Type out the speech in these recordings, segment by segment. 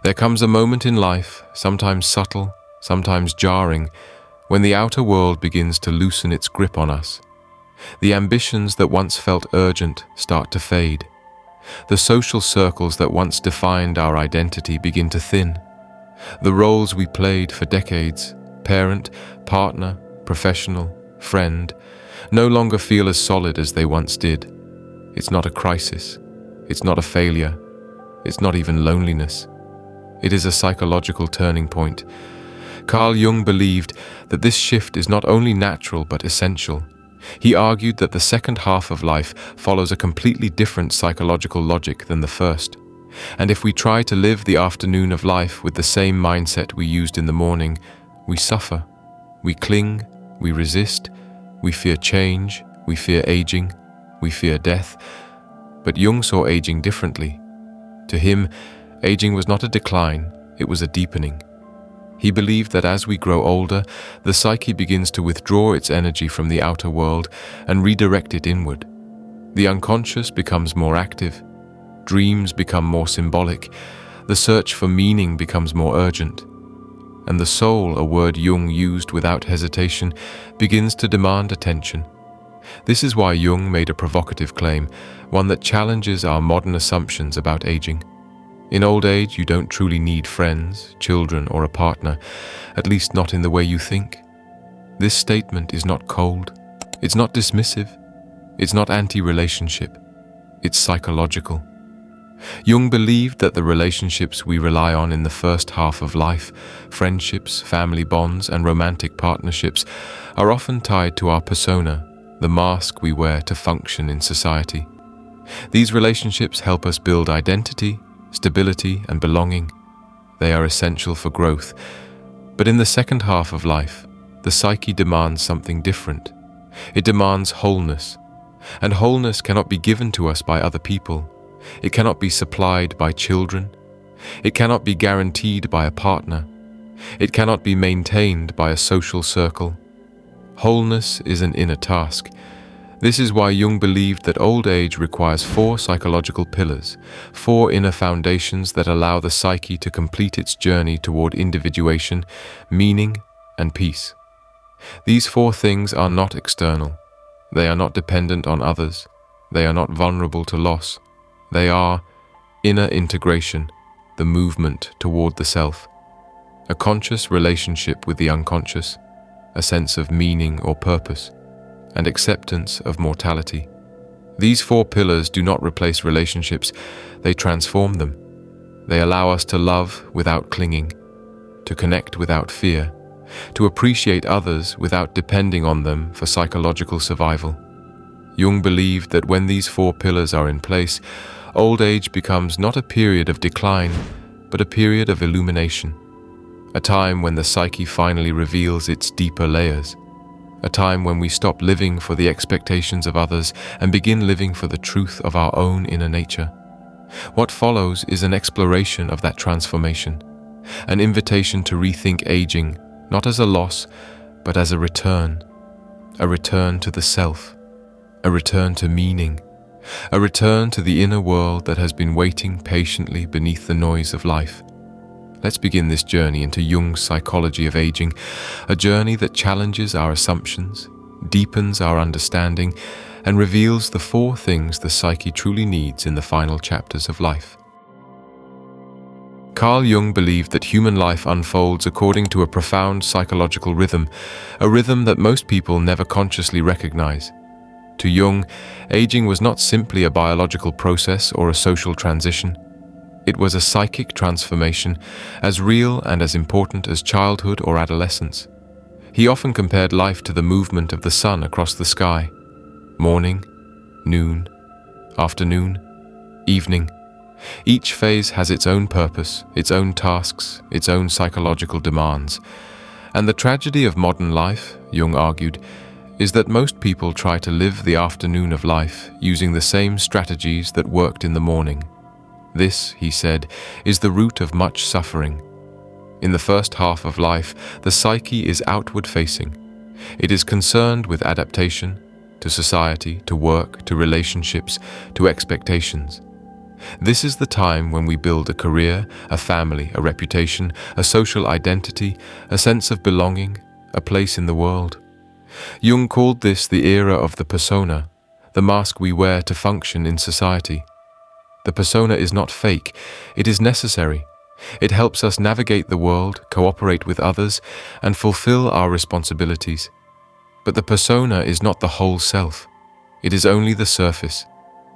There comes a moment in life, sometimes subtle, sometimes jarring, when the outer world begins to loosen its grip on us. The ambitions that once felt urgent start to fade. The social circles that once defined our identity begin to thin. The roles we played for decades, parent, partner, professional, friend, no longer feel as solid as they once did. It's not a crisis. It's not a failure. It's not even loneliness. It is a psychological turning point. Carl Jung believed that this shift is not only natural but essential. He argued that the second half of life follows a completely different psychological logic than the first. And if we try to live the afternoon of life with the same mindset we used in the morning, we suffer. We cling, we resist, we fear change, we fear aging, we fear death. But Jung saw aging differently. To him, aging was not a decline, it was a deepening. He believed that as we grow older, the psyche begins to withdraw its energy from the outer world and redirect it inward. The unconscious becomes more active, dreams become more symbolic, the search for meaning becomes more urgent, and the soul, a word Jung used without hesitation, begins to demand attention. This is why Jung made a provocative claim, one that challenges our modern assumptions about aging. In old age, you don't truly need friends, children, or a partner, at least not in the way you think. This statement is not cold, it's not dismissive, it's not anti-relationship, it's psychological. Jung believed that the relationships we rely on in the first half of life, friendships, family bonds, and romantic partnerships, are often tied to our persona, the mask we wear to function in society. These relationships help us build identity, stability, and belonging. They are essential for growth. But in the second half of life, the psyche demands something different. It demands wholeness. And wholeness cannot be given to us by other people. It cannot be supplied by children. It cannot be guaranteed by a partner. It cannot be maintained by a social circle. Wholeness is an inner task. This is why Jung believed that old age requires 4 psychological pillars, 4 inner foundations that allow the psyche to complete its journey toward individuation, meaning, and peace. These 4 things are not external. They are not dependent on others. They are not vulnerable to loss. They are inner integration, the movement toward the self, a conscious relationship with the unconscious, a sense of meaning or purpose, and acceptance of mortality. These 4 pillars do not replace relationships, they transform them. They allow us to love without clinging, to connect without fear, to appreciate others without depending on them for psychological survival. Jung believed that when these 4 pillars are in place, old age becomes not a period of decline, but a period of illumination, a time when the psyche finally reveals its deeper layers. A time when we stop living for the expectations of others and begin living for the truth of our own inner nature. What follows is an exploration of that transformation, an invitation to rethink aging, not as a loss, but as a return to the self, a return to meaning, a return to the inner world that has been waiting patiently beneath the noise of life. Let's begin this journey into Jung's psychology of aging, a journey that challenges our assumptions, deepens our understanding, and reveals the 4 things the psyche truly needs in the final chapters of life. Carl Jung believed that human life unfolds according to a profound psychological rhythm, a rhythm that most people never consciously recognize. To Jung, aging was not simply a biological process or a social transition. It was a psychic transformation, as real and as important as childhood or adolescence. He often compared life to the movement of the sun across the sky. Morning, noon, afternoon, evening. Each phase has its own purpose, its own tasks, its own psychological demands. And the tragedy of modern life, Jung argued, is that most people try to live the afternoon of life using the same strategies that worked in the morning. This, he said, is the root of much suffering. In the first half of life, the psyche is outward-facing. It is concerned with adaptation, to society, to work, to relationships, to expectations. This is the time when we build a career, a family, a reputation, a social identity, a sense of belonging, a place in the world. Jung called this the era of the persona, the mask we wear to function in society. The persona is not fake, it is necessary. It helps us navigate the world, cooperate with others, and fulfill our responsibilities. But the persona is not the whole self. It is only the surface.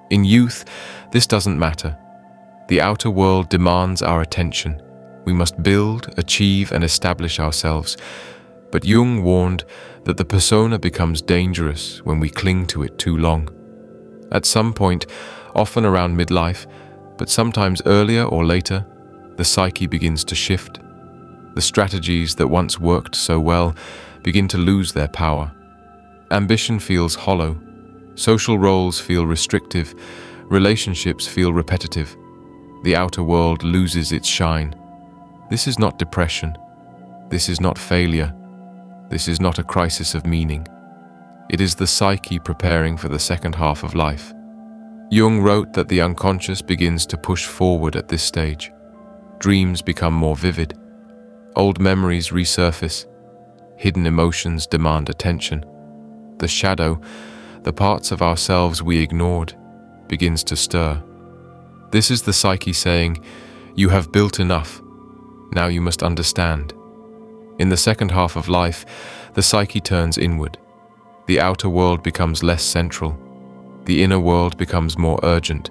In youth, this doesn't matter. The outer world demands our attention. We must build, achieve, and establish ourselves. But Jung warned that the persona becomes dangerous when we cling to it too long. At some point, often around midlife, but sometimes earlier or later, the psyche begins to shift. The strategies that once worked so well begin to lose their power. Ambition feels hollow. Social roles feel restrictive. Relationships feel repetitive. The outer world loses its shine. This is not depression. This is not failure. This is not a crisis of meaning. It is the psyche preparing for the second half of life. Jung wrote that the unconscious begins to push forward at this stage. Dreams become more vivid. Old memories resurface. Hidden emotions demand attention. The shadow, the parts of ourselves we ignored, begins to stir. This is the psyche saying, "You have built enough. Now you must understand." In the second half of life, the psyche turns inward. The outer world becomes less central. The inner world becomes more urgent.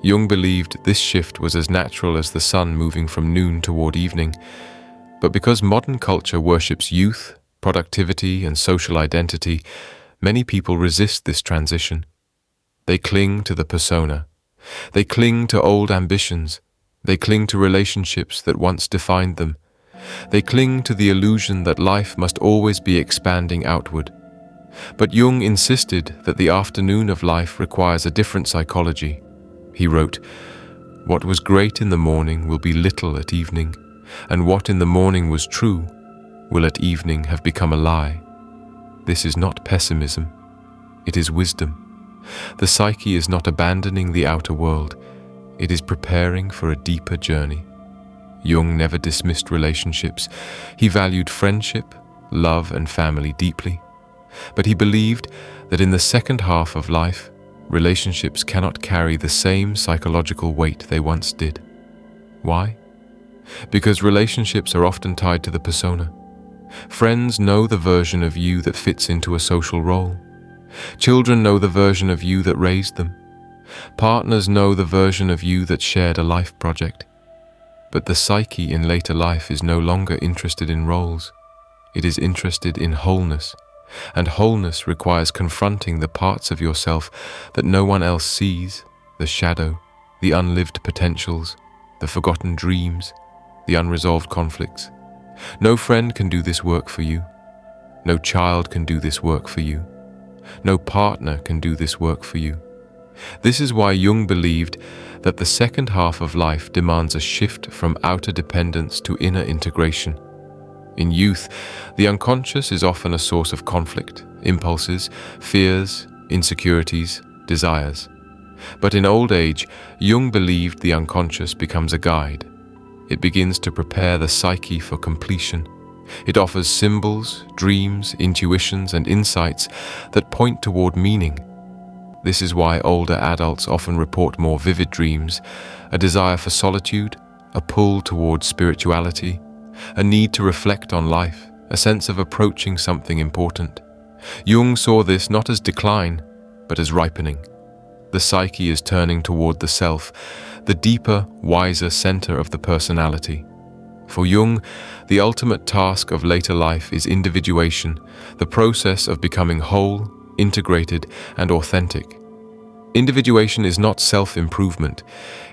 Jung believed this shift was as natural as the sun moving from noon toward evening. But because modern culture worships youth, productivity, and social identity, many people resist this transition. They cling to the persona. They cling to old ambitions. They cling to relationships that once defined them. They cling to the illusion that life must always be expanding outward. But Jung insisted that the afternoon of life requires a different psychology. He wrote, "What was great in the morning will be little at evening, and what in the morning was true will at evening have become a lie." This is not pessimism. It is wisdom. The psyche is not abandoning the outer world. It is preparing for a deeper journey. Jung never dismissed relationships. He valued friendship, love, and family deeply. But he believed that in the second half of life, relationships cannot carry the same psychological weight they once did. Why? Because relationships are often tied to the persona. Friends know the version of you that fits into a social role. Children know the version of you that raised them. Partners know the version of you that shared a life project. But the psyche in later life is no longer interested in roles. It is interested in wholeness. And wholeness requires confronting the parts of yourself that no one else sees, the shadow, the unlived potentials, the forgotten dreams, the unresolved conflicts. No friend can do this work for you. No child can do this work for you. No partner can do this work for you. This is why Jung believed that the second half of life demands a shift from outer dependence to inner integration. In youth, the unconscious is often a source of conflict, impulses, fears, insecurities, desires. But in old age, Jung believed the unconscious becomes a guide. It begins to prepare the psyche for completion. It offers symbols, dreams, intuitions, and insights that point toward meaning. This is why older adults often report more vivid dreams, a desire for solitude, a pull toward spirituality, a need to reflect on life, a sense of approaching something important. Jung saw this not as decline, but as ripening. The psyche is turning toward the self, the deeper, wiser center of the personality. For Jung, the ultimate task of later life is individuation, the process of becoming whole, integrated, and authentic. Individuation is not self-improvement.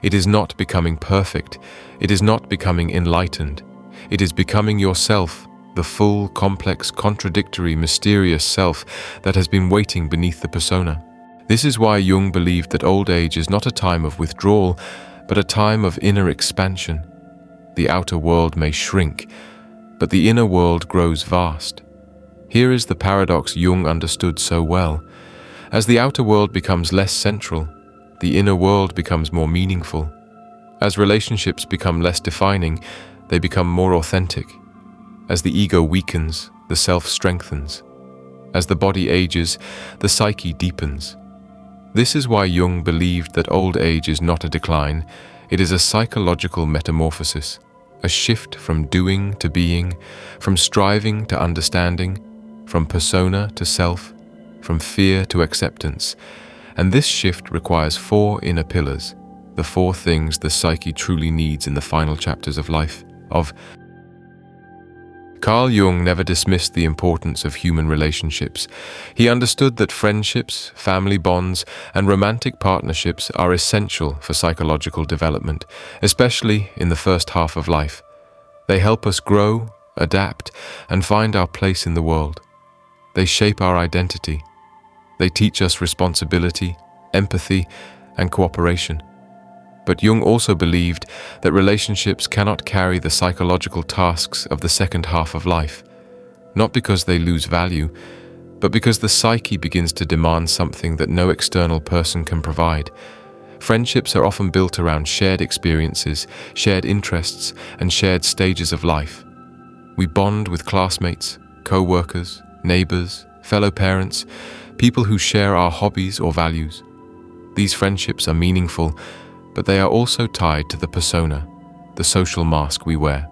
It is not becoming perfect. It is not becoming enlightened. It is becoming yourself, the full, complex, contradictory, mysterious self that has been waiting beneath the persona. This is why Jung believed that old age is not a time of withdrawal, but a time of inner expansion. The outer world may shrink, but the inner world grows vast. Here is the paradox Jung understood so well. As the outer world becomes less central, the inner world becomes more meaningful. As relationships become less defining, they become more authentic. As the ego weakens, the self strengthens. As the body ages, the psyche deepens. This is why Jung believed that old age is not a decline, it is a psychological metamorphosis, a shift from doing to being, from striving to understanding, from persona to self, from fear to acceptance. And this shift requires 4 inner pillars, the 4 things the psyche truly needs in the final chapters of life. Carl Jung never dismissed the importance of human relationships. He understood that friendships, family bonds, and romantic partnerships are essential for psychological development, especially in the first half of life. They help us grow, adapt, and find our place in the world. They shape our identity. They teach us responsibility, empathy, and cooperation. But Jung also believed that relationships cannot carry the psychological tasks of the second half of life, not because they lose value, but because the psyche begins to demand something that no external person can provide. Friendships are often built around shared experiences, shared interests, and shared stages of life. We bond with classmates, co-workers, neighbors, fellow parents, people who share our hobbies or values. These friendships are meaningful, but they are also tied to the persona, the social mask we wear.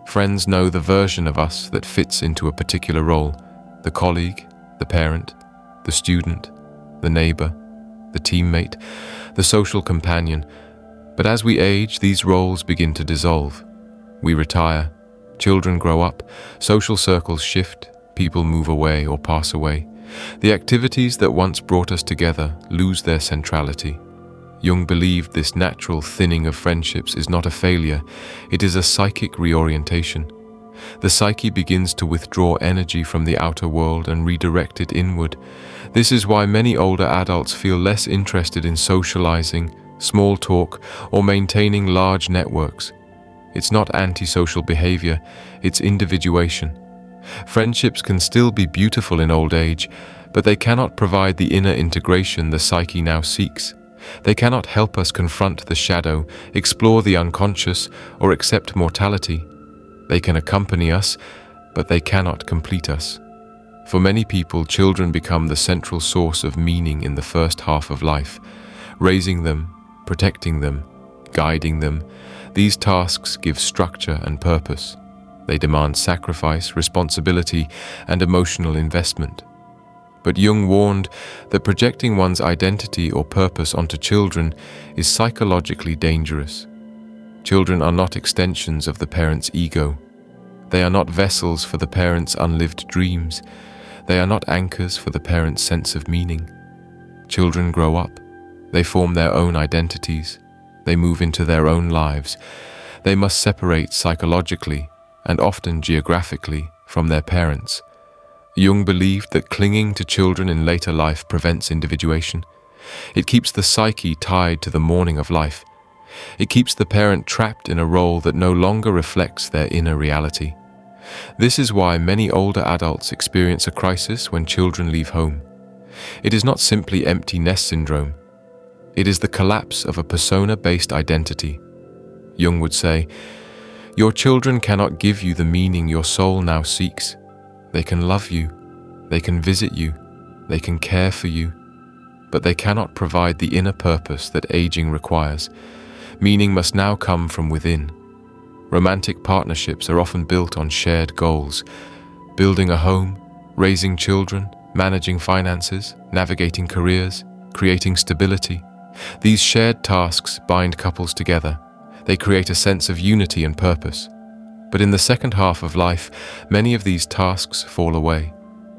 Friends know the version of us that fits into a particular role: the colleague, the parent, the student, the neighbor, the teammate, the social companion. But as we age, these roles begin to dissolve. We retire, children grow up, social circles shift, people move away or pass away. The activities that once brought us together lose their centrality. Jung believed this natural thinning of friendships is not a failure, it is a psychic reorientation. The psyche begins to withdraw energy from the outer world and redirect it inward. This is why many older adults feel less interested in socializing, small talk, or maintaining large networks. It's not antisocial behavior, it's individuation. Friendships can still be beautiful in old age, but they cannot provide the inner integration the psyche now seeks. They cannot help us confront the shadow, explore the unconscious, or accept mortality. They can accompany us, but they cannot complete us. For many people, children become the central source of meaning in the first half of life. Raising them, protecting them, guiding them, these tasks give structure and purpose. They demand sacrifice, responsibility, and emotional investment. But Jung warned that projecting one's identity or purpose onto children is psychologically dangerous. Children are not extensions of the parent's ego. They are not vessels for the parent's unlived dreams. They are not anchors for the parent's sense of meaning. Children grow up. They form their own identities. They move into their own lives. They must separate psychologically and often geographically from their parents. Jung believed that clinging to children in later life prevents individuation. It keeps the psyche tied to the morning of life. It keeps the parent trapped in a role that no longer reflects their inner reality. This is why many older adults experience a crisis when children leave home. It is not simply empty nest syndrome. It is the collapse of a persona-based identity. Jung would say, "Your children cannot give you the meaning your soul now seeks. They can love you, they can visit you, they can care for you, but they cannot provide the inner purpose that aging requires. Meaning must now come from within." Romantic partnerships are often built on shared goals: building a home, raising children, managing finances, navigating careers, creating stability. These shared tasks bind couples together. They create a sense of unity and purpose. But in the second half of life, many of these tasks fall away.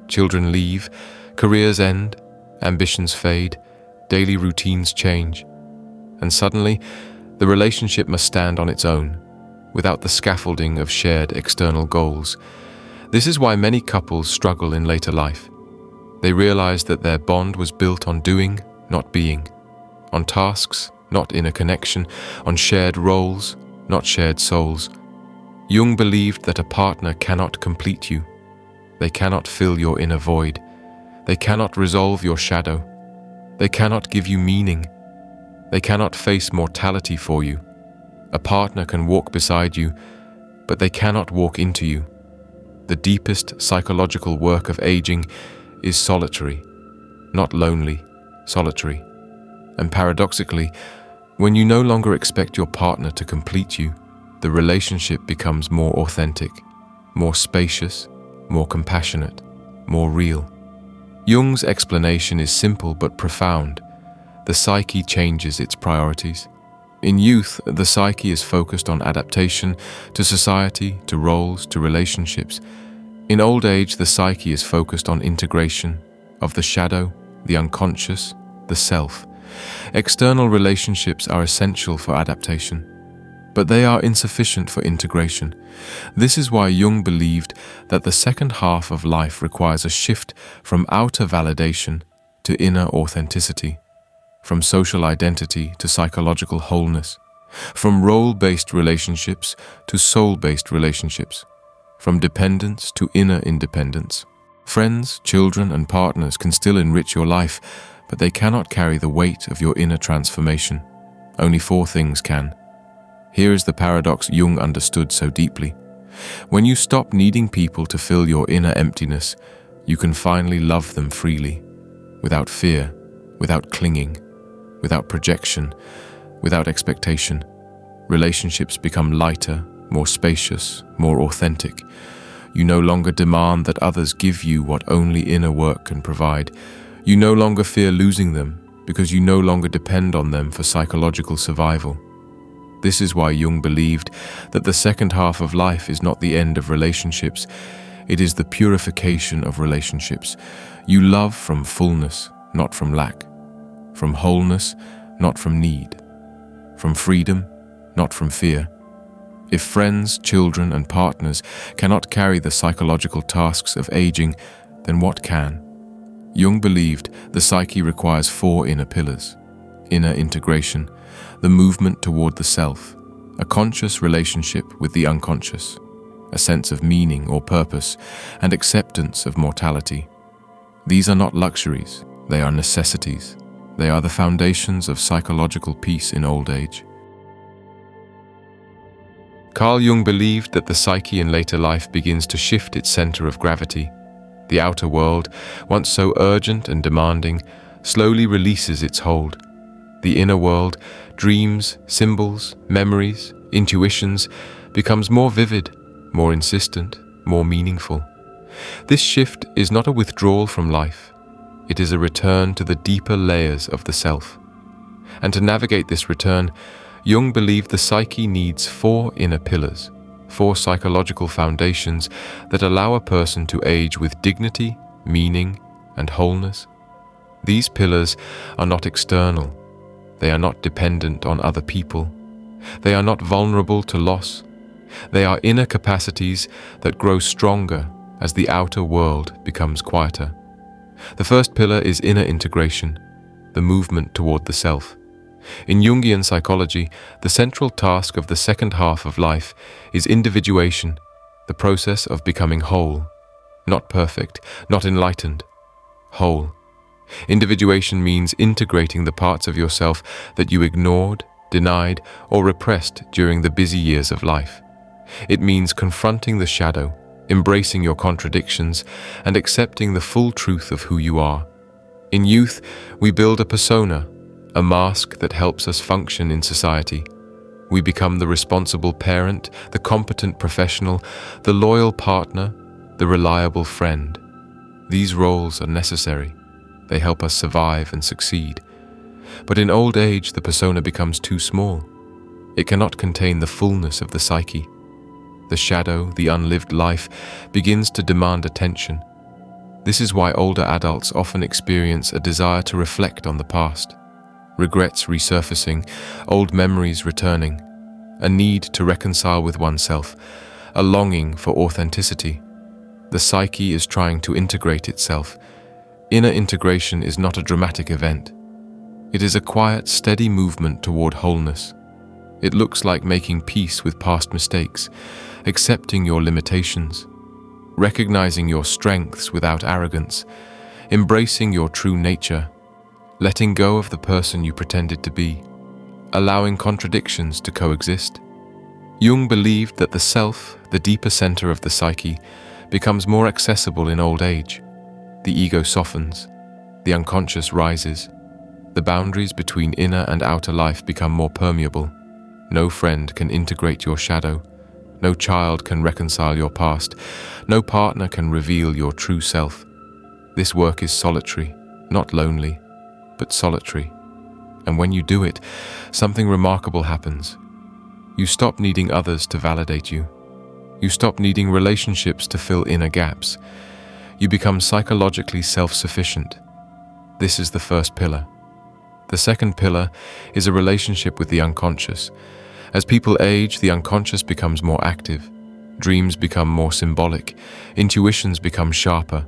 Children leave, careers end, ambitions fade, daily routines change. And suddenly, the relationship must stand on its own, without the scaffolding of shared external goals. This is why many couples struggle in later life. They realize that their bond was built on doing, not being, on tasks, not inner connection, on shared roles, not shared souls. Jung believed that a partner cannot complete you. They cannot fill your inner void. They cannot resolve your shadow. They cannot give you meaning. They cannot face mortality for you. A partner can walk beside you, but they cannot walk into you. The deepest psychological work of aging is solitary, not lonely, solitary. And paradoxically, when you no longer expect your partner to complete you, the relationship becomes more authentic, more spacious, more compassionate, more real. Jung's explanation is simple but profound. The psyche changes its priorities. In youth, the psyche is focused on adaptation to society, to roles, to relationships. In old age, the psyche is focused on integration of the shadow, the unconscious, the self. External relationships are essential for adaptation, but they are insufficient for integration. This is why Jung believed that the second half of life requires a shift from outer validation to inner authenticity, from social identity to psychological wholeness, from role-based relationships to soul-based relationships, from dependence to inner independence. Friends, children, and partners can still enrich your life, but they cannot carry the weight of your inner transformation. Only 4 things can. Here is the paradox Jung understood so deeply. When you stop needing people to fill your inner emptiness, you can finally love them freely, without fear, without clinging, without projection, without expectation. Relationships become lighter, more spacious, more authentic. You no longer demand that others give you what only inner work can provide. You no longer fear losing them because you no longer depend on them for psychological survival. This is why Jung believed that the second half of life is not the end of relationships, it is the purification of relationships. You love from fullness, not from lack. From wholeness, not from need. From freedom, not from fear. If friends, children, and partners cannot carry the psychological tasks of aging, then what can? Jung believed the psyche requires 4 inner pillars: inner integration, the movement toward the self, a conscious relationship with the unconscious, a sense of meaning or purpose, and acceptance of mortality. These are not luxuries, they are necessities. They are the foundations of psychological peace in old age. Carl Jung believed that the psyche in later life begins to shift its center of gravity. The outer world, once so urgent and demanding, slowly releases its hold. The inner world, dreams, symbols, memories, intuitions, becomes more vivid, more insistent, more meaningful. This shift is not a withdrawal from life. It is a return to the deeper layers of the self. And to navigate this return, Jung believed the psyche needs 4 inner pillars, 4 psychological foundations that allow a person to age with dignity, meaning, and wholeness. These pillars are not external. They are not dependent on other people. They are not vulnerable to loss. They are inner capacities that grow stronger as the outer world becomes quieter. The first pillar is inner integration, the movement toward the self. In Jungian psychology, the central task of the second half of life is individuation, the process of becoming whole, not perfect, not enlightened, whole. Individuation means integrating the parts of yourself that you ignored, denied, or repressed during the busy years of life. It means confronting the shadow, embracing your contradictions, and accepting the full truth of who you are. In youth, we build a persona, a mask that helps us function in society. We become the responsible parent, the competent professional, the loyal partner, the reliable friend. These roles are necessary. They help us survive and succeed. But in old age, the persona becomes too small. It cannot contain the fullness of the psyche. The shadow, the unlived life, begins to demand attention. This is why older adults often experience a desire to reflect on the past. Regrets resurfacing, old memories returning, a need to reconcile with oneself, a longing for authenticity. The psyche is trying to integrate itself. Inner integration is not a dramatic event. It is a quiet, steady movement toward wholeness. It looks like making peace with past mistakes, accepting your limitations, recognizing your strengths without arrogance, embracing your true nature, letting go of the person you pretended to be. allowing contradictions to coexist. Jung believed that the self, the deeper center of the psyche, becomes more accessible in old age. The ego softens, the unconscious rises, the boundaries between inner and outer life become more permeable. No friend can integrate your shadow, no child can reconcile your past, no partner can reveal your true self. This work is solitary, not lonely, but solitary. And when you do it, something remarkable happens. You stop needing others to validate you. You stop needing relationships to fill inner gaps. You become psychologically self-sufficient. This is the first pillar. The second pillar is a relationship with the unconscious. As people age, the unconscious becomes more active. Dreams become more symbolic. Intuitions become sharper.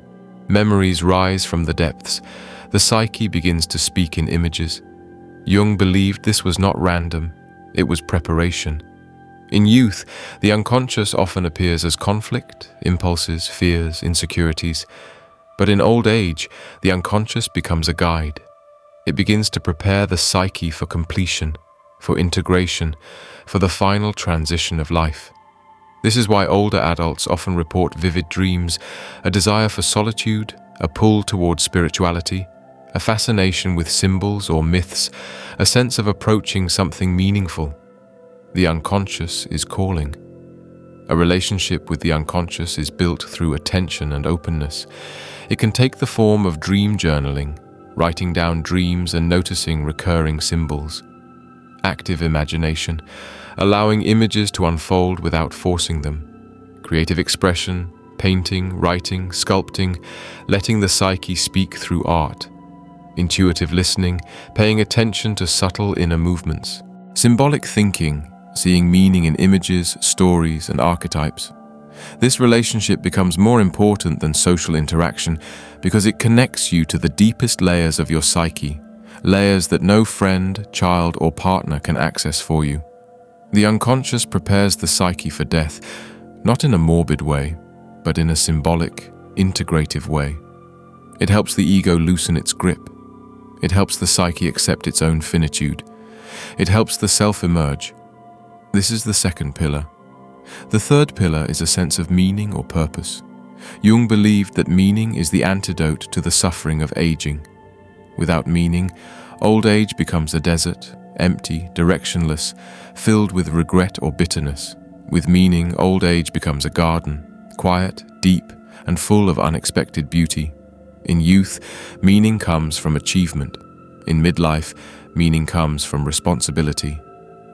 Memories rise from the depths. The psyche begins to speak in images. Jung believed this was not random, it was preparation. In youth, the unconscious often appears as conflict, impulses, fears, insecurities. But in old age, the unconscious becomes a guide. It begins to prepare the psyche for completion, for integration, for the final transition of life. This is why older adults often report vivid dreams, a desire for solitude, a pull towards spirituality, a fascination with symbols or myths, a sense of approaching something meaningful. The unconscious is calling. A relationship with the unconscious is built through attention and openness. It can take the form of dream journaling, writing down dreams and noticing recurring symbols. Active imagination, allowing images to unfold without forcing them. Creative expression, painting, writing, sculpting, letting the psyche speak through art. Intuitive listening, paying attention to subtle inner movements. Symbolic thinking, seeing meaning in images, stories, and archetypes. This relationship becomes more important than social interaction because it connects you to the deepest layers of your psyche, layers that no friend, child, or partner can access for you. The unconscious prepares the psyche for death, not in a morbid way, but in a symbolic, integrative way. It helps the ego loosen its grip. It helps the psyche accept its own finitude. It helps the self emerge. This is the second pillar. The third pillar is a sense of meaning or purpose. Jung believed that meaning is the antidote to the suffering of aging. Without meaning, old age becomes a desert, empty, directionless, filled with regret or bitterness. With meaning, old age becomes a garden, quiet, deep, and full of unexpected beauty. In youth, meaning comes from achievement. In midlife, meaning comes from responsibility.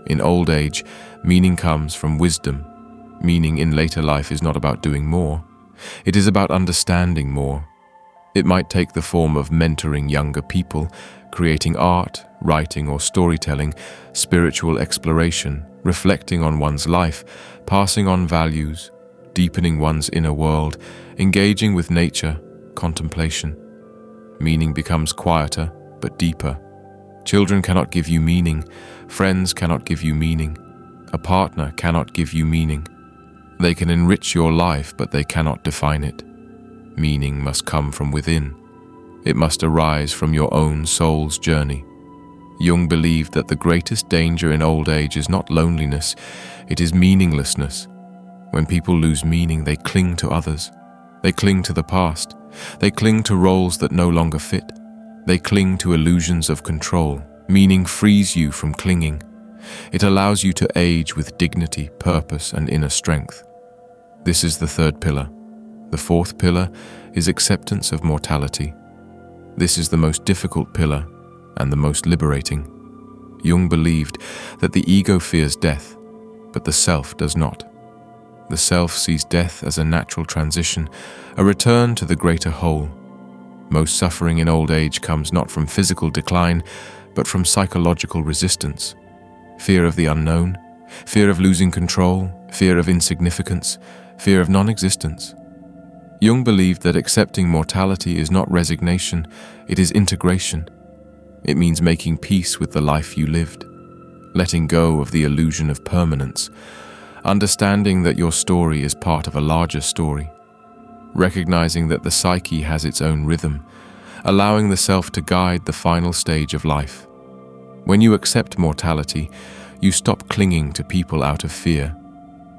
In old age, meaning comes from wisdom. Meaning in later life is not about doing more. It is about understanding more. It might take the form of mentoring younger people, creating art, writing or storytelling, spiritual exploration, reflecting on one's life, passing on values, deepening one's inner world, engaging with nature, contemplation. Meaning becomes quieter but deeper. Children cannot give you meaning. Friends cannot give you meaning. A partner cannot give you meaning. They can enrich your life, but they cannot define it. Meaning must come from within. It must arise from your own soul's journey. Jung believed that the greatest danger in old age is not loneliness, it is meaninglessness. When people lose meaning, they cling to others. They cling to the past. They cling to roles that no longer fit. They cling to illusions of control. Meaning frees you from clinging. It allows you to age with dignity, purpose, and inner strength. This is the third pillar. The fourth pillar is acceptance of mortality. This is the most difficult pillar and the most liberating. Jung believed that the ego fears death, but the self does not. The self sees death as a natural transition, a return to the greater whole. Most suffering in old age comes not from physical decline, but from psychological resistance. Fear of the unknown, fear of losing control, fear of insignificance, fear of non-existence. Jung believed that accepting mortality is not resignation, it is integration. It means making peace with the life you lived, letting go of the illusion of permanence, understanding that your story is part of a larger story, recognizing that the psyche has its own rhythm, allowing the self to guide the final stage of life. When you accept mortality, you stop clinging to people out of fear.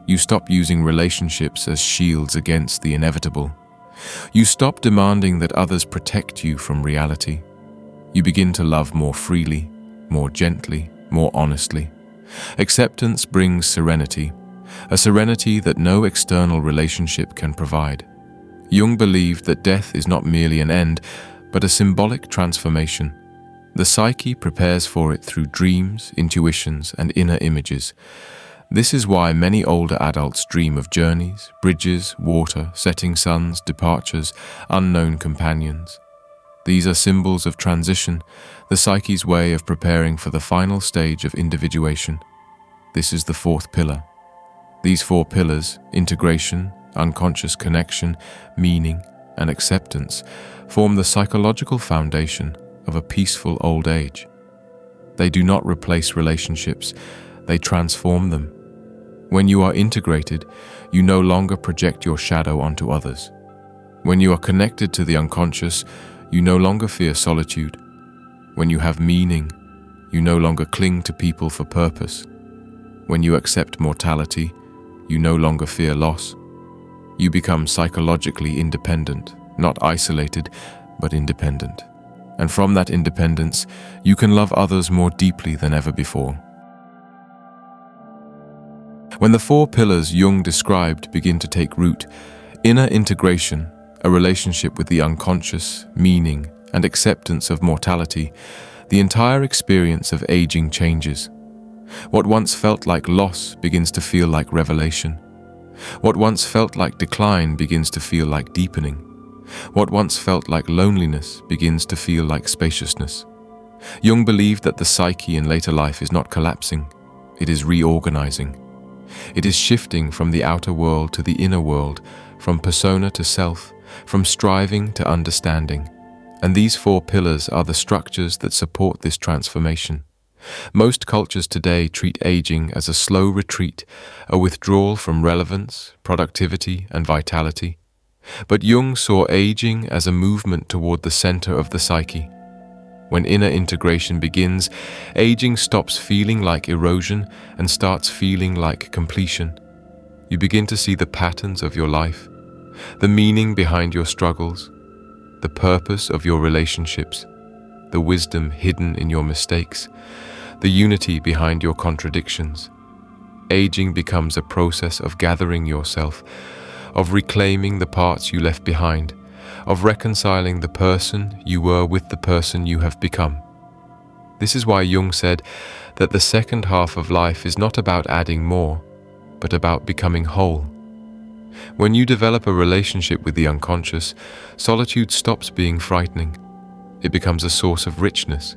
You stop using relationships as shields against the inevitable. You stop demanding that others protect you from reality. You begin to love more freely, more gently, more honestly. Acceptance brings serenity, a serenity that no external relationship can provide. Jung believed that death is not merely an end, but a symbolic transformation. The psyche prepares for it through dreams, intuitions, and inner images. This is why many older adults dream of journeys, bridges, water, setting suns, departures, unknown companions. These are symbols of transition, the psyche's way of preparing for the final stage of individuation. This is the fourth pillar. These four pillars, integration, unconscious connection, meaning, and acceptance, form the psychological foundation of a peaceful old age. They do not replace relationships, they transform them. When you are integrated, you no longer project your shadow onto others. When you are connected to the unconscious, you no longer fear solitude. When you have meaning, you no longer cling to people for purpose. When you accept mortality, you no longer fear loss. You become psychologically independent, not isolated, but independent. And from that independence, you can love others more deeply than ever before. When the four pillars Jung described begin to take root, inner integration, a relationship with the unconscious, meaning, and acceptance of mortality, the entire experience of aging changes. What once felt like loss begins to feel like revelation. What once felt like decline begins to feel like deepening. What once felt like loneliness begins to feel like spaciousness. Jung believed that the psyche in later life is not collapsing, it is reorganizing. It is shifting from the outer world to the inner world, from persona to self, from striving to understanding. And these four pillars are the structures that support this transformation. Most cultures today treat aging as a slow retreat, a withdrawal from relevance, productivity, and vitality. But Jung saw aging as a movement toward the center of the psyche. When inner integration begins, aging stops feeling like erosion and starts feeling like completion. You begin to see the patterns of your life, the meaning behind your struggles, the purpose of your relationships, the wisdom hidden in your mistakes, the unity behind your contradictions. Aging becomes a process of gathering yourself, of reclaiming the parts you left behind, of reconciling the person you were with the person you have become. This is why Jung said that the second half of life is not about adding more, but about becoming whole. When you develop a relationship with the unconscious, solitude stops being frightening. It becomes a source of richness.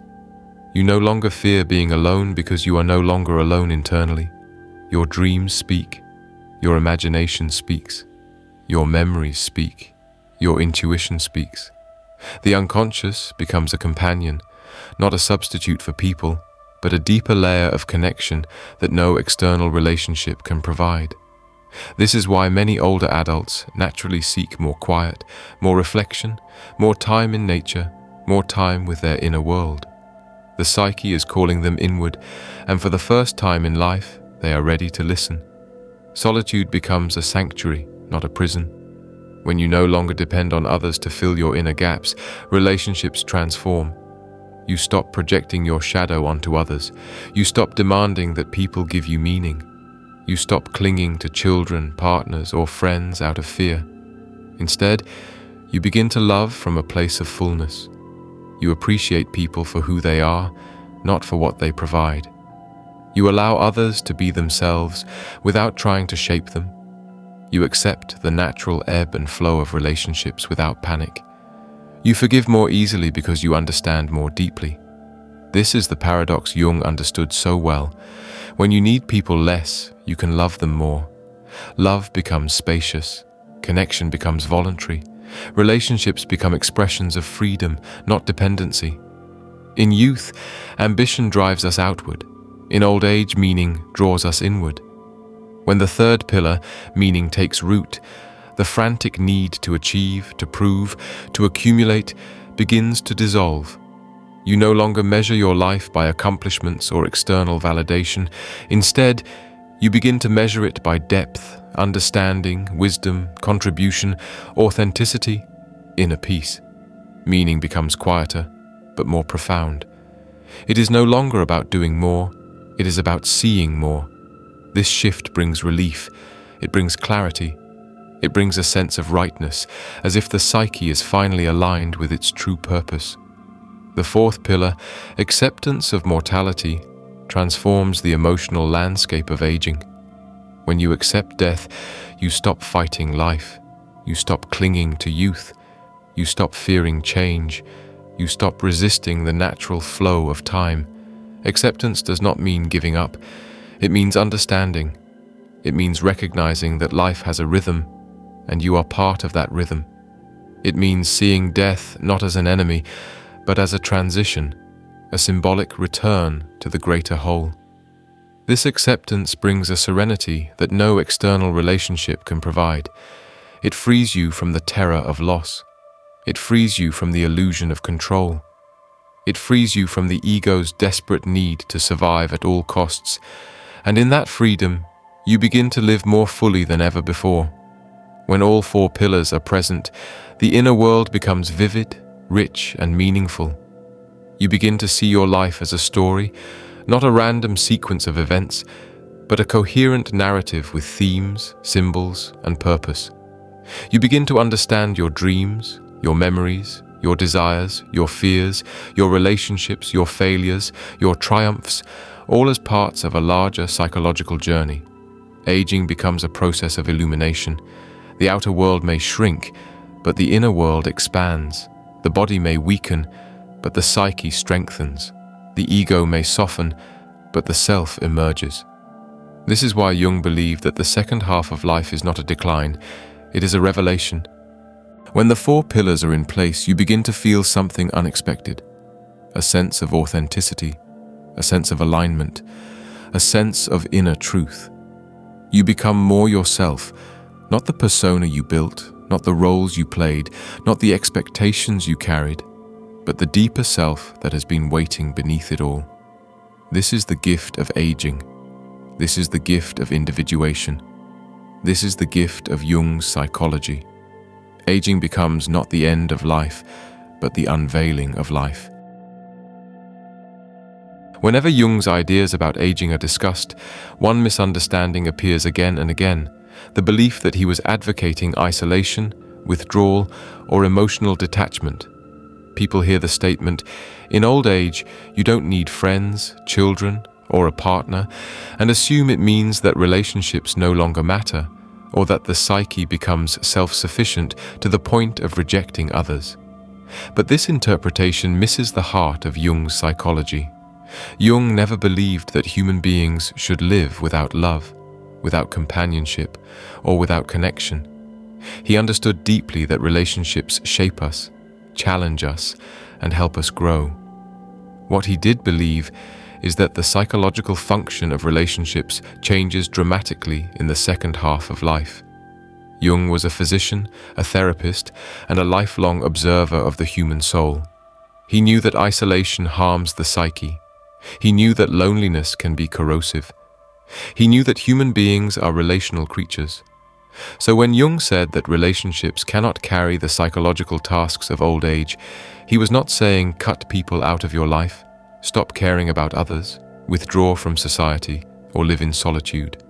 You no longer fear being alone because you are no longer alone internally. Your dreams speak. Your imagination speaks. Your memories speak. Your intuition speaks. The unconscious becomes a companion, not a substitute for people, but a deeper layer of connection that no external relationship can provide. This is why many older adults naturally seek more quiet, more reflection, more time in nature, more time with their inner world. The psyche is calling them inward, and for the first time in life, they are ready to listen. Solitude becomes a sanctuary, not a prison. When you no longer depend on others to fill your inner gaps, relationships transform. You stop projecting your shadow onto others. You stop demanding that people give you meaning. You stop clinging to children, partners, or friends out of fear. Instead, you begin to love from a place of fullness. You appreciate people for who they are, not for what they provide. You allow others to be themselves without trying to shape them. You accept the natural ebb and flow of relationships without panic. You forgive more easily because you understand more deeply. This is the paradox Jung understood so well. When you need people less, you can love them more. Love becomes spacious. Connection becomes voluntary. Relationships become expressions of freedom, not dependency. In youth, ambition drives us outward. In old age, meaning draws us inward. When the third pillar, meaning, takes root, the frantic need to achieve, to prove, to accumulate begins to dissolve. You no longer measure your life by accomplishments or external validation. Instead, you begin to measure it by depth, understanding, wisdom, contribution, authenticity, inner peace. Meaning becomes quieter, but more profound. It is no longer about doing more, it is about seeing more. This shift brings relief, it brings clarity, it brings a sense of rightness, as if the psyche is finally aligned with its true purpose. The fourth pillar, acceptance of mortality, transforms the emotional landscape of aging. When you accept death, you stop fighting life, you stop clinging to youth, you stop fearing change, you stop resisting the natural flow of time. Acceptance does not mean giving up, it means understanding. It means recognizing that life has a rhythm, and you are part of that rhythm. It means seeing death not as an enemy, but as a transition, a symbolic return to the greater whole. This acceptance brings a serenity that no external relationship can provide. It frees you from the terror of loss. It frees you from the illusion of control. It frees you from the ego's desperate need to survive at all costs, and in that freedom, you begin to live more fully than ever before. When all four pillars are present, the inner world becomes vivid, rich, and meaningful. You begin to see your life as a story, not a random sequence of events, but a coherent narrative with themes, symbols, and purpose. You begin to understand your dreams, your memories, your desires, your fears, your relationships, your failures, your triumphs, all as parts of a larger psychological journey. Aging becomes a process of illumination. The outer world may shrink, but the inner world expands. The body may weaken, but the psyche strengthens. The ego may soften, but the self emerges. This is why Jung believed that the second half of life is not a decline, it is a revelation. When the four pillars are in place, you begin to feel something unexpected. A sense of authenticity, a sense of alignment, a sense of inner truth. You become more yourself, not the persona you built, not the roles you played, not the expectations you carried, but the deeper self that has been waiting beneath it all. This is the gift of aging. This is the gift of individuation. This is the gift of Jung's psychology. Aging becomes not the end of life, but the unveiling of life. Whenever Jung's ideas about aging are discussed, one misunderstanding appears again and again: the belief that he was advocating isolation, withdrawal, or emotional detachment. People hear the statement, "In old age, you don't need friends, children, or a partner," and assume it means that relationships no longer matter, or that the psyche becomes self-sufficient to the point of rejecting others. But this interpretation misses the heart of Jung's psychology. Jung never believed that human beings should live without love, without companionship, or without connection. He understood deeply that relationships shape us, challenge us, and help us grow. What he did believe is that the psychological function of relationships changes dramatically in the second half of life. Jung was a physician, a therapist, and a lifelong observer of the human soul. He knew that isolation harms the psyche. He knew that loneliness can be corrosive. He knew that human beings are relational creatures. So when Jung said that relationships cannot carry the psychological tasks of old age, he was not saying cut people out of your life, stop caring about others, withdraw from society, or live in solitude.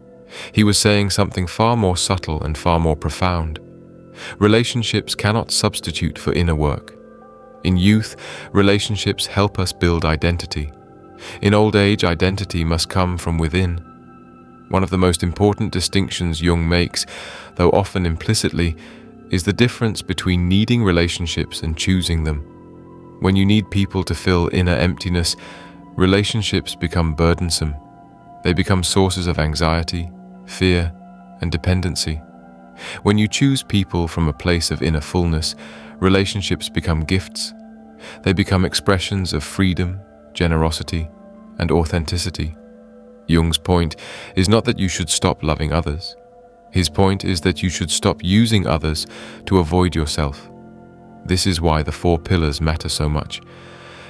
He was saying something far more subtle and far more profound. Relationships cannot substitute for inner work. In youth, relationships help us build identity. In old age, identity must come from within. One of the most important distinctions Jung makes, though often implicitly, is the difference between needing relationships and choosing them. When you need people to fill inner emptiness, relationships become burdensome. They become sources of anxiety, fear, and dependency. When you choose people from a place of inner fullness, relationships become gifts. They become expressions of freedom, generosity, and authenticity. Jung's point is not that you should stop loving others. His point is that you should stop using others to avoid yourself. This is why the four pillars matter so much.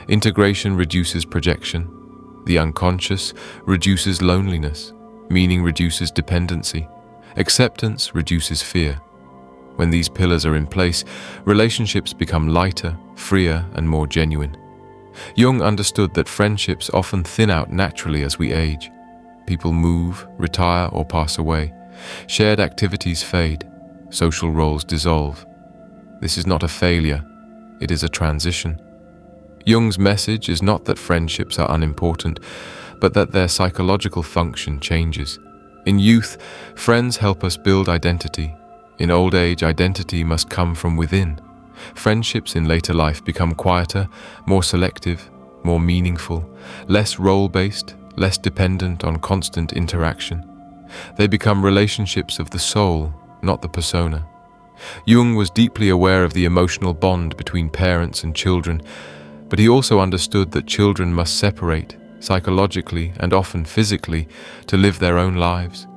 Integration reduces projection. The unconscious reduces loneliness. Meaning reduces dependency. Acceptance reduces fear. When these pillars are in place, relationships become lighter, freer, and more genuine. Jung understood that friendships often thin out naturally as we age. People move, retire, or pass away. Shared activities fade. Social roles dissolve. This is not a failure. It is a transition. Jung's message is not that friendships are unimportant, but that their psychological function changes. In youth, friends help us build identity. In old age, identity must come from within. Friendships in later life become quieter, more selective, more meaningful, less role-based, less dependent on constant interaction. They become relationships of the soul, not the persona. Jung was deeply aware of the emotional bond between parents and children, but he also understood that children must separate, psychologically and often physically, to live their own lives.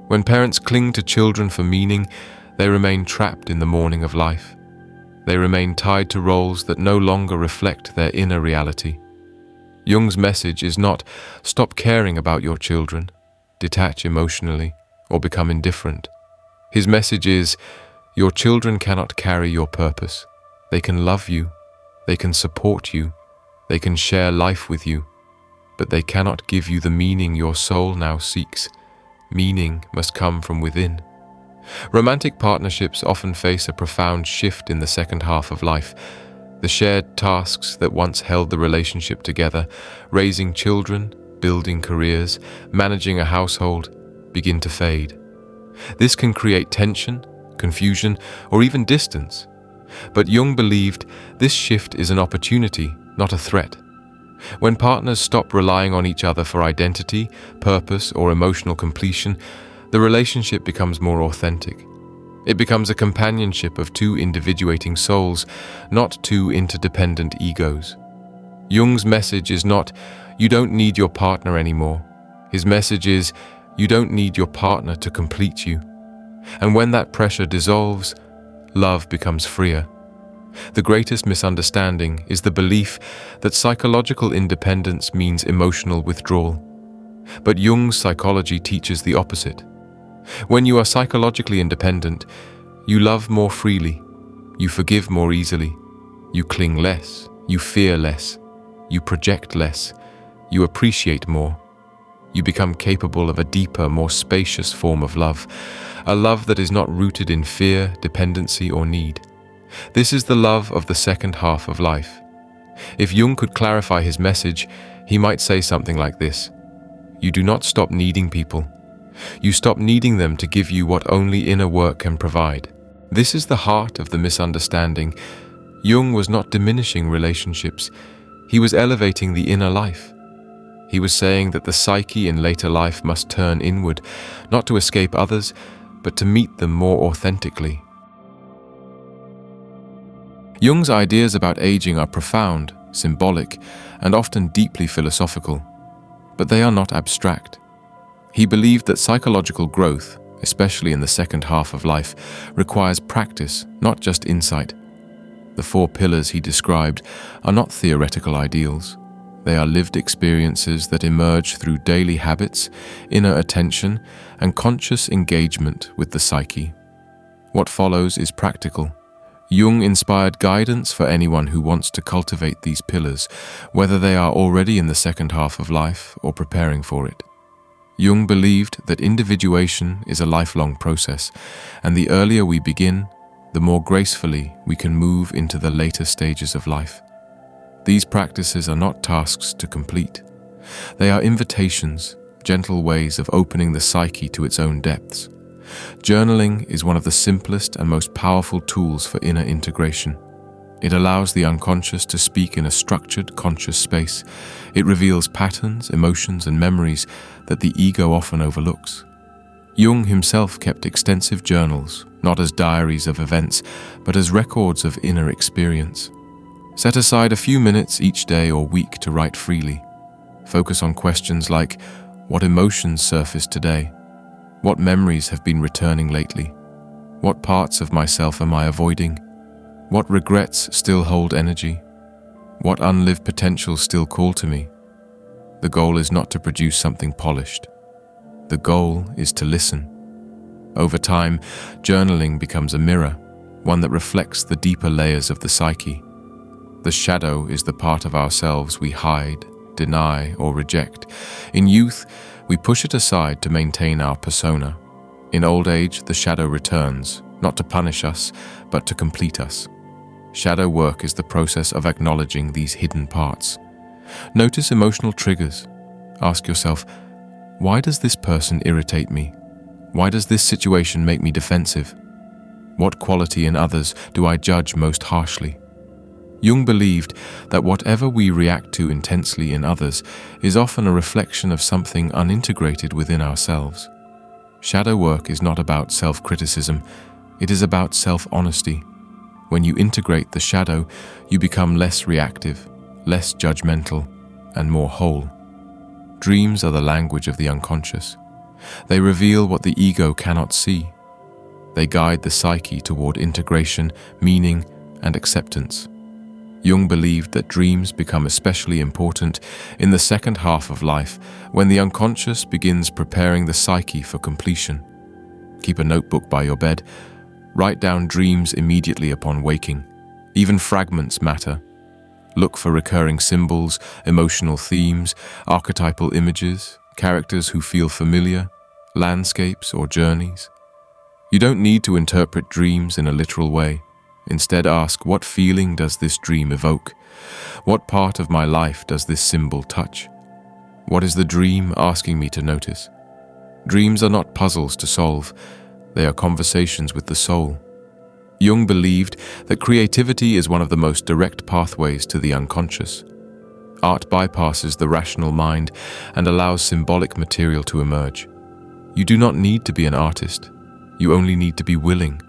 When parents cling to children for meaning, they remain trapped in the mourning of life. They remain tied to roles that no longer reflect their inner reality. Jung's message is not, stop caring about your children, detach emotionally, or become indifferent. His message is, your children cannot carry your purpose. They can love you, they can support you, they can share life with you, but they cannot give you the meaning your soul now seeks. Meaning must come from within. Romantic partnerships often face a profound shift in the second half of life. The shared tasks that once held the relationship together, raising children, building careers, managing a household, begin to fade. This can create tension, confusion, or even distance. But Jung believed this shift is an opportunity, not a threat. When partners stop relying on each other for identity, purpose, or emotional completion, the relationship becomes more authentic. It becomes a companionship of two individuating souls, not two interdependent egos. Jung's message is not, you don't need your partner anymore. His message is, you don't need your partner to complete you. And when that pressure dissolves, love becomes freer. The greatest misunderstanding is the belief that psychological independence means emotional withdrawal. But Jung's psychology teaches the opposite. When you are psychologically independent, you love more freely, you forgive more easily, you cling less, you fear less, you project less, you appreciate more. You become capable of a deeper, more spacious form of love, a love that is not rooted in fear, dependency, or need. This is the love of the second half of life. If Jung could clarify his message, he might say something like this: you do not stop needing people. You stop needing them to give you what only inner work can provide. This is the heart of the misunderstanding. Jung was not diminishing relationships. He was elevating the inner life. He was saying that the psyche in later life must turn inward, not to escape others, but to meet them more authentically. Jung's ideas about aging are profound, symbolic, and often deeply philosophical, but they are not abstract. He believed that psychological growth, especially in the second half of life, requires practice, not just insight. The 4 pillars he described are not theoretical ideals. They are lived experiences that emerge through daily habits, inner attention, and conscious engagement with the psyche. What follows is practical. Jung inspired guidance for anyone who wants to cultivate these pillars, whether they are already in the second half of life or preparing for it. Jung believed that individuation is a lifelong process, and the earlier we begin, the more gracefully we can move into the later stages of life. These practices are not tasks to complete. They are invitations, gentle ways of opening the psyche to its own depths. Journaling is one of the simplest and most powerful tools for inner integration. It allows the unconscious to speak in a structured, conscious space. It reveals patterns, emotions, and memories that the ego often overlooks. Jung himself kept extensive journals, not as diaries of events, but as records of inner experience. Set aside a few minutes each day or week to write freely. Focus on questions like, what emotions surfaced today? What memories have been returning lately? What parts of myself am I avoiding? What regrets still hold energy? What unlived potentials still call to me? The goal is not to produce something polished. The goal is to listen. Over time, journaling becomes a mirror, one that reflects the deeper layers of the psyche. The shadow is the part of ourselves we hide, deny, or reject. In youth, we push it aside to maintain our persona. In old age, the shadow returns, not to punish us, but to complete us. Shadow work is the process of acknowledging these hidden parts. Notice emotional triggers. Ask yourself, why does this person irritate me? Why does this situation make me defensive? What quality in others do I judge most harshly? Jung believed that whatever we react to intensely in others is often a reflection of something unintegrated within ourselves. Shadow work is not about self-criticism, it is about self-honesty. When you integrate the shadow, you become less reactive, less judgmental, and more whole. Dreams are the language of the unconscious. They reveal what the ego cannot see. They guide the psyche toward integration, meaning, and acceptance. Jung believed that dreams become especially important in the second half of life when the unconscious begins preparing the psyche for completion. Keep a notebook by your bed. Write down dreams immediately upon waking. Even fragments matter. Look for recurring symbols, emotional themes, archetypal images, characters who feel familiar, landscapes or journeys. You don't need to interpret dreams in a literal way. Instead, ask, what feeling does this dream evoke? What part of my life does this symbol touch? What is the dream asking me to notice? Dreams are not puzzles to solve. They are conversations with the soul. Jung believed that creativity is one of the most direct pathways to the unconscious. Art bypasses the rational mind and allows symbolic material to emerge. You do not need to be an artist. You only need to be willing.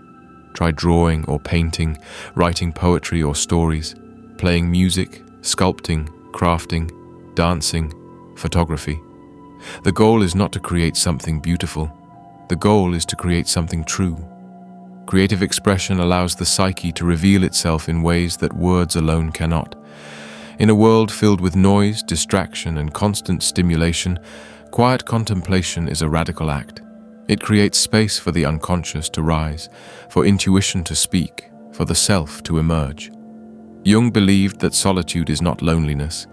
Try drawing or painting, writing poetry or stories, playing music, sculpting, crafting, dancing, photography. The goal is not to create something beautiful. The goal is to create something true. Creative expression allows the psyche to reveal itself in ways that words alone cannot. In a world filled with noise, distraction, and constant stimulation, quiet contemplation is a radical act. It creates space for the unconscious to rise, for intuition to speak, for the self to emerge. Jung believed that solitude is not loneliness.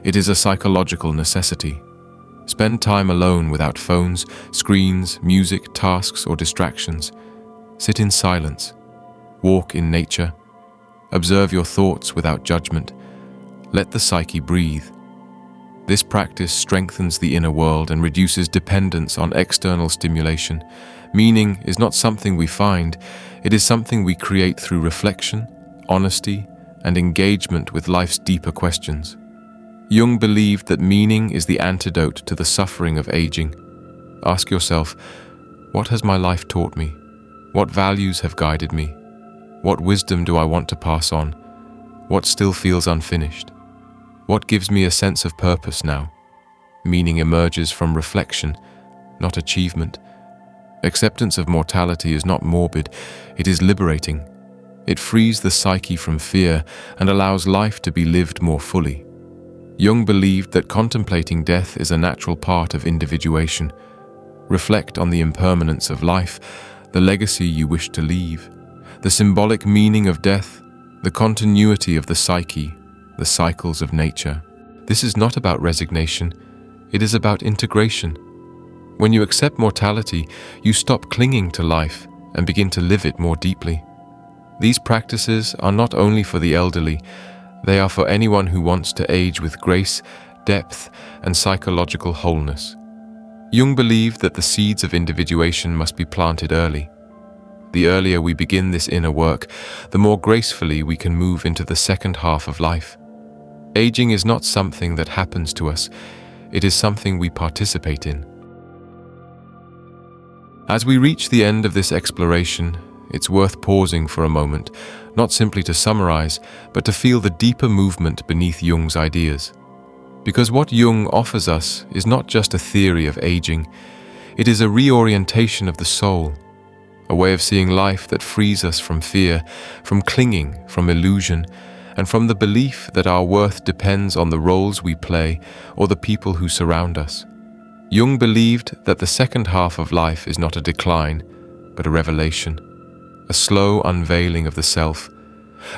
It is a psychological necessity. Spend time alone without phones, screens, music, tasks, or distractions. Sit in silence. Walk in nature. Observe your thoughts without judgment. Let the psyche breathe. This practice strengthens the inner world and reduces dependence on external stimulation. Meaning is not something we find, it is something we create through reflection, honesty, and engagement with life's deeper questions. Jung believed that meaning is the antidote to the suffering of aging. Ask yourself, what has my life taught me? What values have guided me? What wisdom do I want to pass on? What still feels unfinished? What gives me a sense of purpose now? Meaning emerges from reflection, not achievement. Acceptance of mortality is not morbid, it is liberating. It frees the psyche from fear and allows life to be lived more fully. Jung believed that contemplating death is a natural part of individuation. Reflect on the impermanence of life, the legacy you wish to leave, the symbolic meaning of death, the continuity of the psyche, the cycles of nature. This is not about resignation, it is about integration. When you accept mortality, you stop clinging to life and begin to live it more deeply. These practices are not only for the elderly, they are for anyone who wants to age with grace, depth, and psychological wholeness. Jung believed that the seeds of individuation must be planted early. The earlier we begin this inner work, the more gracefully we can move into the second half of life. Aging is not something that happens to us, it is something we participate in. As we reach the end of this exploration, it's worth pausing for a moment, not simply to summarize, but to feel the deeper movement beneath Jung's ideas. Because what Jung offers us is not just a theory of aging, it is a reorientation of the soul, a way of seeing life that frees us from fear, from clinging, from illusion, and from the belief that our worth depends on the roles we play or the people who surround us. Jung believed that the second half of life is not a decline, but a revelation, a slow unveiling of the self,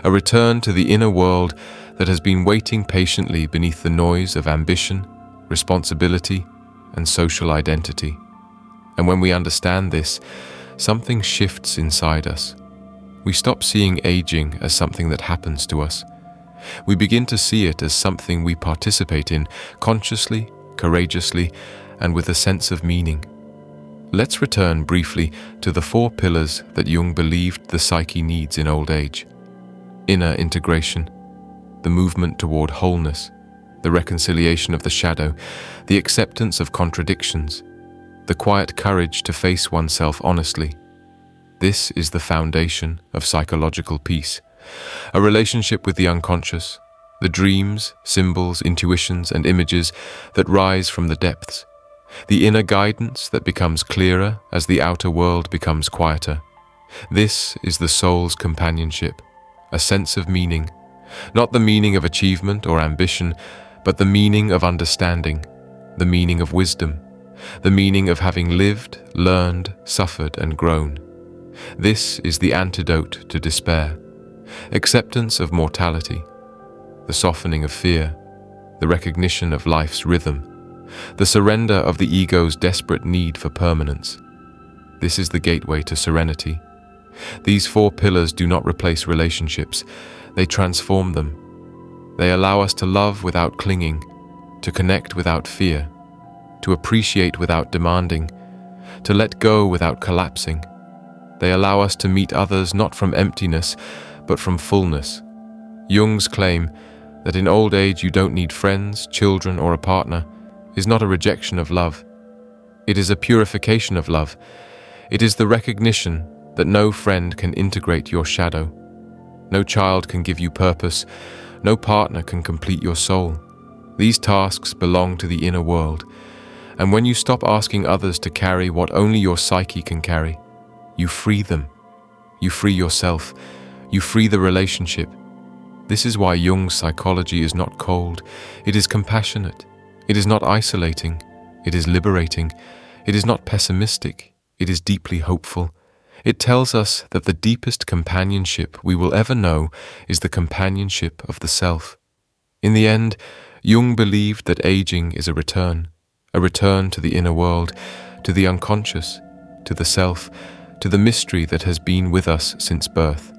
a return to the inner world that has been waiting patiently beneath the noise of ambition, responsibility, and social identity. And when we understand this, something shifts inside us. We stop seeing aging as something that happens to us. We begin to see it as something we participate in, consciously, courageously, and with a sense of meaning. Let's return briefly to the 4 pillars that Jung believed the psyche needs in old age. Inner integration, the movement toward wholeness, the reconciliation of the shadow, the acceptance of contradictions, the quiet courage to face oneself honestly. This is the foundation of psychological peace, a relationship with the unconscious, the dreams, symbols, intuitions, and images that rise from the depths, the inner guidance that becomes clearer as the outer world becomes quieter. This is the soul's companionship, a sense of meaning, not the meaning of achievement or ambition, but the meaning of understanding, the meaning of wisdom, the meaning of having lived, learned, suffered, and grown. This is the antidote to despair, acceptance of mortality, the softening of fear, the recognition of life's rhythm, the surrender of the ego's desperate need for permanence. This is the gateway to serenity. These 4 pillars do not replace relationships, they transform them. They allow us to love without clinging, to connect without fear, to appreciate without demanding, to let go without collapsing. They allow us to meet others not from emptiness, but from fullness. Jung's claim that in old age you don't need friends, children, or a partner is not a rejection of love. It is a purification of love. It is the recognition that no friend can integrate your shadow. No child can give you purpose. No partner can complete your soul. These tasks belong to the inner world. And when you stop asking others to carry what only your psyche can carry, you free them. You free yourself. You free the relationship. This is why Jung's psychology is not cold. It is compassionate. It is not isolating. It is liberating. It is not pessimistic. It is deeply hopeful. It tells us that the deepest companionship we will ever know is the companionship of the self. In the end, Jung believed that aging is a return to the inner world, to the unconscious, to the self, to the mystery that has been with us since birth.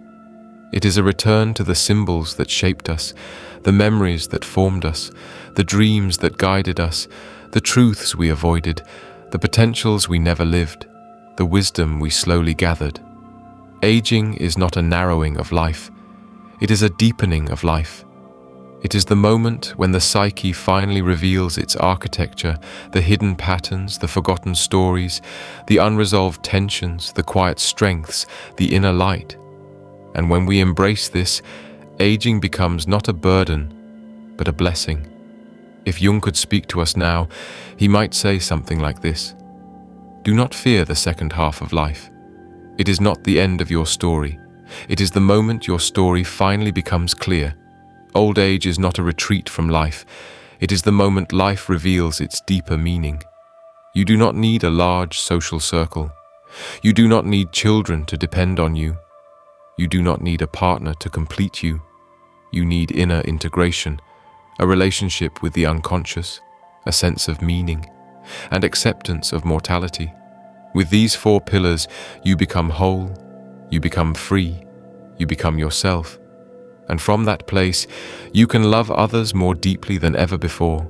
It is a return to the symbols that shaped us, the memories that formed us, the dreams that guided us, the truths we avoided, the potentials we never lived, the wisdom we slowly gathered. Aging is not a narrowing of life. It is a deepening of life. It is the moment when the psyche finally reveals its architecture, the hidden patterns, the forgotten stories, the unresolved tensions, the quiet strengths, the inner light. And when we embrace this, aging becomes not a burden, but a blessing. If Jung could speak to us now, he might say something like this: do not fear the second half of life. It is not the end of your story. It is the moment your story finally becomes clear. Old age is not a retreat from life. It is the moment life reveals its deeper meaning. You do not need a large social circle. You do not need children to depend on you. You do not need a partner to complete you. You need inner integration, a relationship with the unconscious, a sense of meaning, and acceptance of mortality. With these 4 pillars, you become whole, you become free, you become yourself. And from that place, you can love others more deeply than ever before.